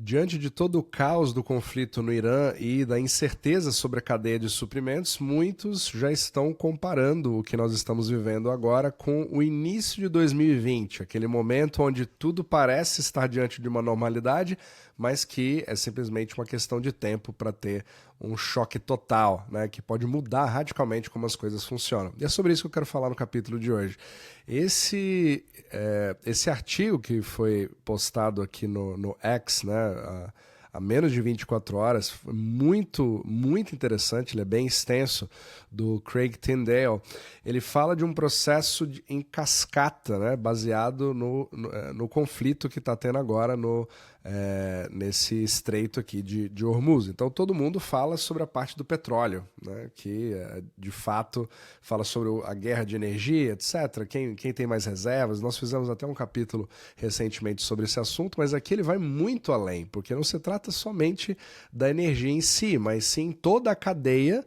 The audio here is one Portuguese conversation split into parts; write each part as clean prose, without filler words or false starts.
Diante de todo o caos do conflito no Irã e da incerteza sobre a cadeia de suprimentos, muitos já estão comparando o que nós estamos vivendo agora com o início de 2020, aquele momento onde tudo parece estar diante de uma normalidade, mas que é simplesmente uma questão de tempo para ter um choque total, né, que pode mudar radicalmente como as coisas funcionam. E é sobre isso que eu quero falar no capítulo de hoje. Esse artigo que foi postado aqui no X, né, há menos de 24 horas, foi muito, muito interessante, ele é bem extenso, do Craig Tyndale. Ele fala de um processo em cascata, né, baseado no conflito que está tendo agora nesse estreito aqui de Hormuz. Então todo mundo fala sobre a parte do petróleo, né, que de fato fala sobre a guerra de energia, etc. Quem tem mais reservas. Nós fizemos até um capítulo recentemente sobre esse assunto, mas aqui ele vai muito além, porque não se trata somente da energia em si, mas sim toda a cadeia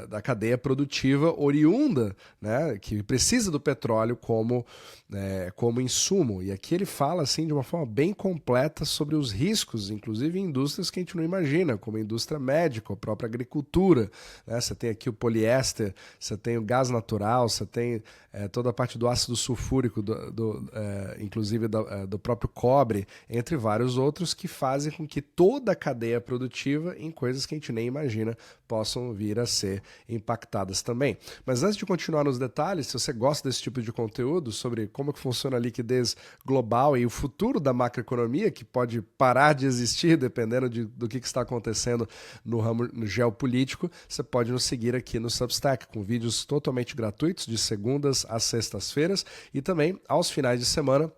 da cadeia produtiva oriunda, né, que precisa do petróleo como insumo. E aqui ele fala assim de uma forma bem completa sobre os riscos, inclusive em indústrias que a gente não imagina, como a indústria médica, a própria agricultura, né? Você tem aqui o poliéster, você tem o gás natural, você tem toda a parte do ácido sulfúrico, inclusive do próprio cobre, entre vários outros, que fazem com que toda a cadeia produtiva, em coisas que a gente nem imagina, possam vir a ser impactadas também. Mas antes de continuar nos detalhes, se você gosta desse tipo de conteúdo sobre como que funciona a liquidez global e o futuro da macroeconomia, que pode parar de existir dependendo do que está acontecendo no ramo geopolítico, você pode nos seguir aqui no Substack, com vídeos totalmente gratuitos de segundas às sextas-feiras e também aos finais de semana.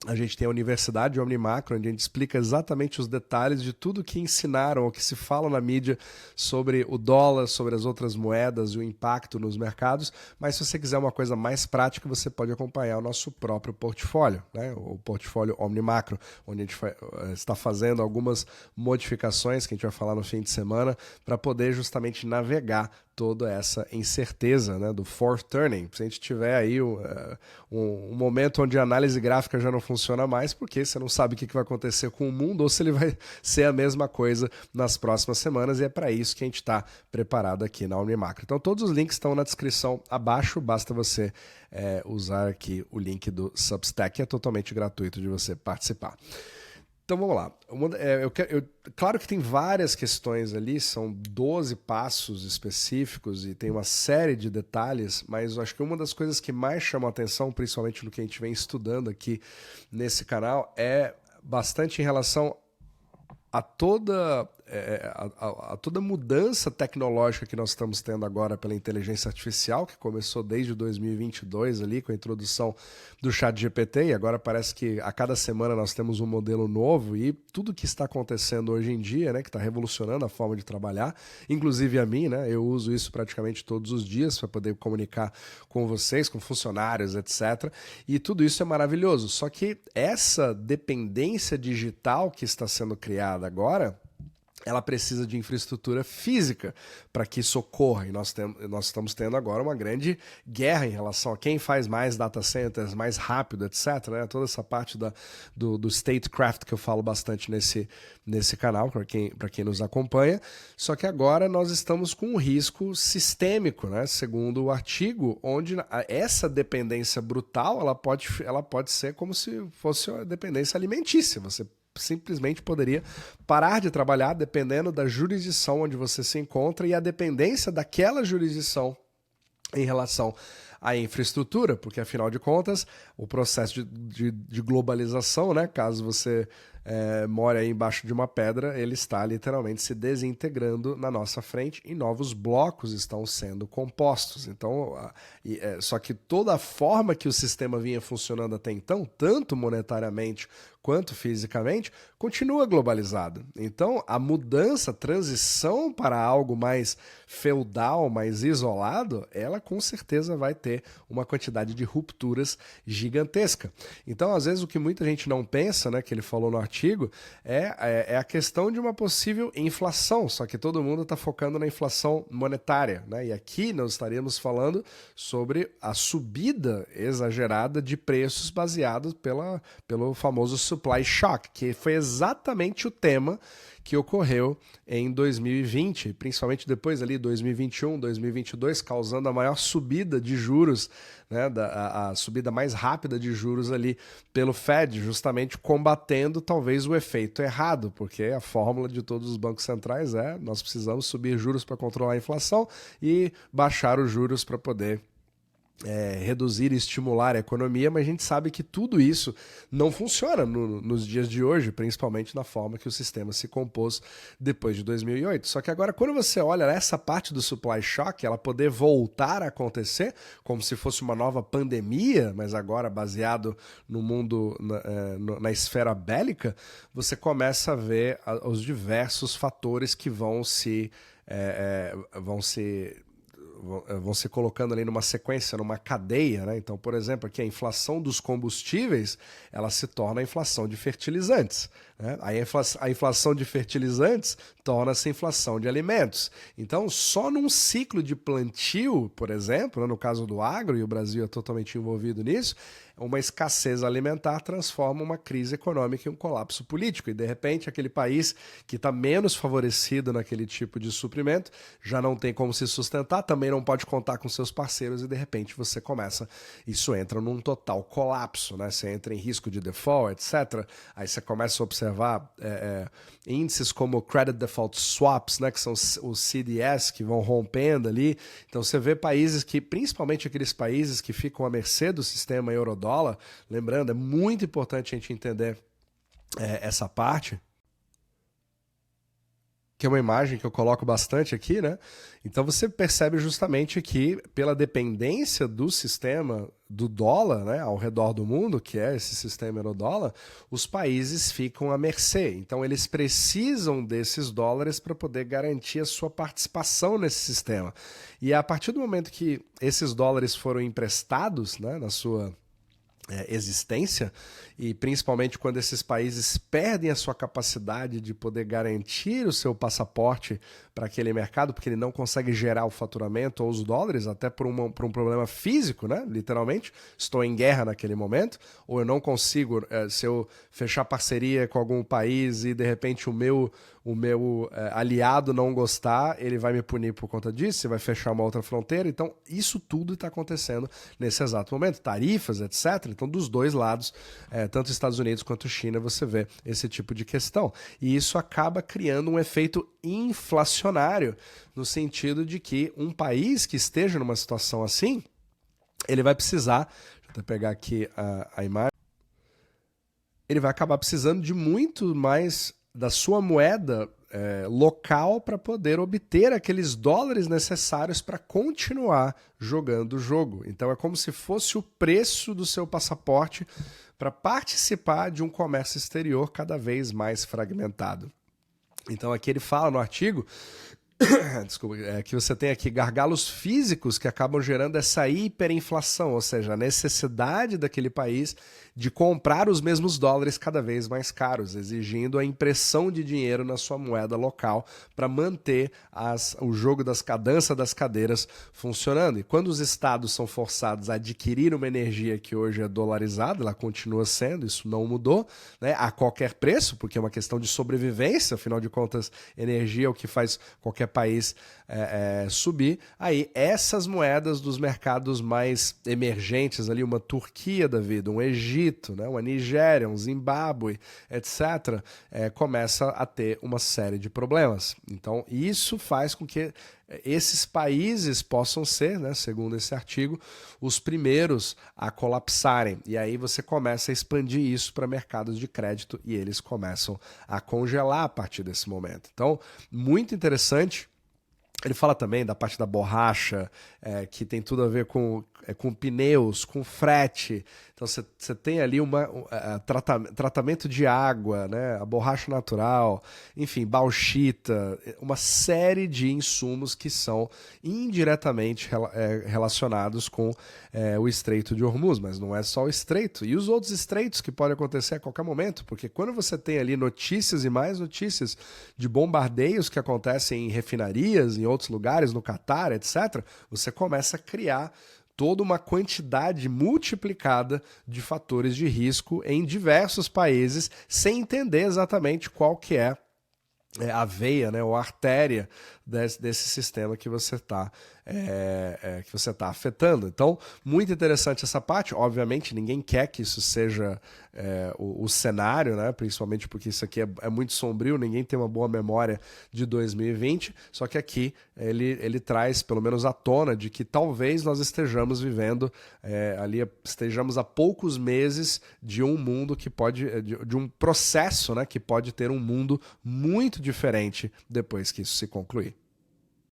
A gente tem a Universidade Omnimacro, onde a gente explica exatamente os detalhes de tudo que ensinaram ou que se fala na mídia sobre o dólar, sobre as outras moedas e o impacto nos mercados. Mas se você quiser uma coisa mais prática, você pode acompanhar o nosso próprio portfólio, né? O portfólio Omnimacro, onde a gente está fazendo algumas modificações que a gente vai falar no fim de semana para poder justamente navegar toda essa incerteza, né, do fourth turning. Se a gente tiver aí um momento onde a análise gráfica já não funciona mais, porque você não sabe o que vai acontecer com o mundo ou se ele vai ser a mesma coisa nas próximas semanas, e é para isso que a gente está preparado aqui na Omnimacro. Então todos os links estão na descrição abaixo, basta você usar aqui o link do Substack, é totalmente gratuito de você participar. Então vamos lá. Claro que tem várias questões ali, são 12 passos específicos e tem uma série de detalhes, mas eu acho que uma das coisas que mais chama a atenção, principalmente no que a gente vem estudando aqui nesse canal, é bastante em relação a toda mudança tecnológica que nós estamos tendo agora pela inteligência artificial, que começou desde 2022 ali com a introdução do ChatGPT, e agora parece que a cada semana nós temos um modelo novo, e tudo que está acontecendo hoje em dia, né, que está revolucionando a forma de trabalhar, inclusive a mim, né, eu uso isso praticamente todos os dias para poder comunicar com vocês, com funcionários, etc. E tudo isso é maravilhoso, só que essa dependência digital que está sendo criada agora, ela precisa de infraestrutura física para que isso ocorra. E nós estamos tendo agora uma grande guerra em relação a quem faz mais data centers, mais rápido, etc. Né? Toda essa parte do statecraft que eu falo bastante nesse canal, para quem nos acompanha. Só que agora nós estamos com um risco sistêmico, né? Segundo o artigo, onde essa dependência brutal ela pode ser como se fosse uma dependência alimentícia. Você simplesmente poderia parar de trabalhar dependendo da jurisdição onde você se encontra e a dependência daquela jurisdição em relação à infraestrutura, porque afinal de contas o processo de globalização, né, caso você mora aí embaixo de uma pedra, ele está literalmente se desintegrando na nossa frente e novos blocos estão sendo compostos. Então, só que toda a forma que o sistema vinha funcionando até então, tanto monetariamente quanto fisicamente, continua globalizado. Então, a mudança, a transição para algo mais feudal, mais isolado, ela com certeza vai ter uma quantidade de rupturas gigantesca. Então, às vezes, o que muita gente não pensa, né, que ele falou no artigo, é a questão de uma possível inflação, só que todo mundo está focando na inflação monetária, né? E aqui nós estaríamos falando sobre a subida exagerada de preços baseados pelo famoso supply shock, que foi exatamente o tema que ocorreu em 2020, principalmente depois ali 2021, 2022, causando a maior subida de juros, né, a subida mais rápida de juros ali pelo Fed, justamente combatendo talvez o efeito errado, porque a fórmula de todos os bancos centrais é: nós precisamos subir juros para controlar a inflação e baixar os juros para poder reduzir e estimular a economia, mas a gente sabe que tudo isso não funciona nos dias de hoje, principalmente na forma que o sistema se compôs depois de 2008. Só que agora, quando você olha essa parte do supply shock, ela poder voltar a acontecer como se fosse uma nova pandemia, mas agora baseado no mundo, na esfera bélica, você começa a ver os diversos fatores que vão se colocando ali numa sequência, numa cadeia, né? Então, por exemplo, aqui a inflação dos combustíveis, ela se torna a inflação de fertilizantes, né? Aí a inflação de fertilizantes torna-se inflação de alimentos. Então, só num ciclo de plantio, por exemplo, né, no caso do agro, e o Brasil é totalmente envolvido nisso, uma escassez alimentar transforma uma crise econômica em um colapso político. E, de repente, aquele país que está menos favorecido naquele tipo de suprimento já não tem como se sustentar, também não pode contar com seus parceiros e, de repente, isso entra num total colapso, né? Você entra em risco de default, etc. Aí você começa a observar índices como Credit Default Swaps, né? Que são os CDS que vão rompendo ali. Então, você vê países que, principalmente aqueles países que ficam à mercê do sistema eurodólar, lembrando, é muito importante a gente entender essa parte, que é uma imagem que eu coloco bastante aqui, né? Então você percebe justamente que, pela dependência do sistema do dólar, né, ao redor do mundo, que é esse sistema eurodólar, os países ficam à mercê. Então eles precisam desses dólares para poder garantir a sua participação nesse sistema. E a partir do momento que esses dólares foram emprestados, né, na sua existência, e principalmente quando esses países perdem a sua capacidade de poder garantir o seu passaporte para aquele mercado, porque ele não consegue gerar o faturamento ou os dólares, até por um problema físico, né? Literalmente, estou em guerra naquele momento, ou eu não consigo, se eu fechar parceria com algum país e de repente o meu aliado não gostar, ele vai me punir por conta disso, você vai fechar uma outra fronteira. Então, isso tudo está acontecendo nesse exato momento. Tarifas, etc. Então, dos dois lados, tanto Estados Unidos quanto China, você vê esse tipo de questão. E isso acaba criando um efeito inflacionário, no sentido de que um país que esteja numa situação assim, ele vai precisar, deixa eu até pegar aqui a imagem, ele vai acabar precisando de muito mais da sua moeda local para poder obter aqueles dólares necessários para continuar jogando o jogo. Então é como se fosse o preço do seu passaporte para participar de um comércio exterior cada vez mais fragmentado. Então aqui ele fala no artigo desculpa, que você tem aqui gargalos físicos que acabam gerando essa hiperinflação, ou seja, a necessidade daquele país de comprar os mesmos dólares cada vez mais caros, exigindo a impressão de dinheiro na sua moeda local para manter o jogo a dança das cadeiras funcionando. E quando os estados são forçados a adquirir uma energia que hoje é dolarizada, ela continua sendo, isso não mudou, né, a qualquer preço, porque é uma questão de sobrevivência, afinal de contas, energia é o que faz qualquer país subir. Aí essas moedas dos mercados mais emergentes, ali, uma Turquia da vida, um Egito, né, uma Nigéria, um Zimbábue, etc., começa a ter uma série de problemas. Então isso faz com que esses países possam ser, né, segundo esse artigo, os primeiros a colapsarem. E aí você começa a expandir isso para mercados de crédito e eles começam a congelar a partir desse momento. Então, muito interessante. Ele fala também da parte da borracha, que tem tudo a ver com pneus, com frete. Então você tem ali tratamento de água, né? A borracha natural, enfim, bauxita, uma série de insumos que são indiretamente relacionados com o Estreito de Hormuz, mas não é só o Estreito. E os outros estreitos que podem acontecer a qualquer momento, porque quando você tem ali notícias e mais notícias de bombardeios que acontecem em refinarias, em outros lugares, no Catar, etc., você começa a criar toda uma quantidade multiplicada de fatores de risco em diversos países, sem entender exatamente qual que é a veia, né, ou a artéria desse sistema que você está afetando. Então, muito interessante essa parte. Obviamente, ninguém quer que isso seja o cenário, né, principalmente porque isso aqui é muito sombrio, ninguém tem uma boa memória de 2020, só que aqui ele traz, pelo menos à tona, de que talvez nós estejamos vivendo estejamos a poucos meses de um mundo que pode, de um processo, né, que pode ter um mundo muito diferente depois que isso se concluir.